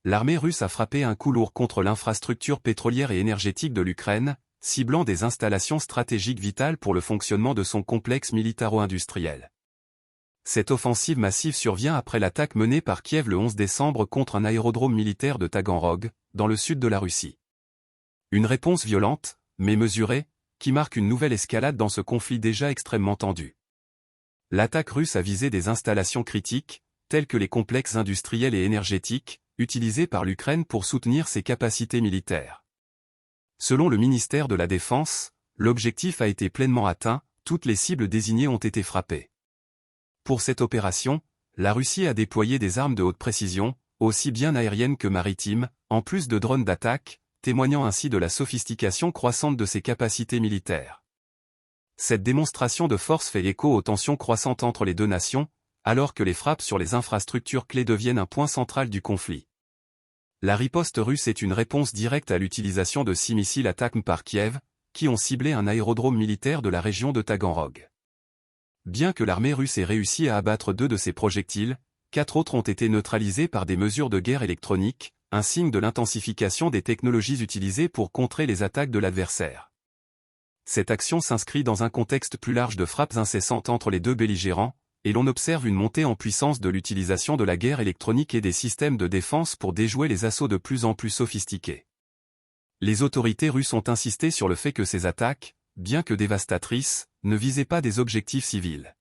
L'armée russe a frappé un coup lourd contre l'infrastructure pétrolière et énergétique de l'Ukraine, ciblant des installations stratégiques vitales pour le fonctionnement de son complexe militaro-industriel. Cette offensive massive survient après l'attaque menée par Kiev le 11 décembre contre un aérodrome militaire de Taganrog, dans le sud de la Russie. Une réponse violente, mais mesurée, qui marque une nouvelle escalade dans ce conflit déjà extrêmement tendu. L'attaque russe a visé des installations critiques, telles que les complexes industriels et énergétiques, utilisés par l'Ukraine pour soutenir ses capacités militaires. Selon le ministère de la Défense, l'objectif a été pleinement atteint, toutes les cibles désignées ont été frappées. Pour cette opération, la Russie a déployé des armes de haute précision, aussi bien aériennes que maritimes, en plus de drones d'attaque, témoignant ainsi de la sophistication croissante de ses capacités militaires. Cette démonstration de force fait écho aux tensions croissantes entre les deux nations, alors que les frappes sur les infrastructures clés deviennent un point central du conflit. La riposte russe est une réponse directe à l'utilisation de 6 missiles ATACMS par Kiev, qui ont ciblé un aérodrome militaire de la région de Taganrog. Bien que l'armée russe ait réussi à abattre 2 de ces projectiles, 4 autres ont été neutralisés par des mesures de guerre électronique, un signe de l'intensification des technologies utilisées pour contrer les attaques de l'adversaire. Cette action s'inscrit dans un contexte plus large de frappes incessantes entre les deux belligérants, et l'on observe une montée en puissance de l'utilisation de la guerre électronique et des systèmes de défense pour déjouer les assauts de plus en plus sophistiqués. Les autorités russes ont insisté sur le fait que ces attaques, bien que dévastatrices, ne visaient pas des objectifs civils.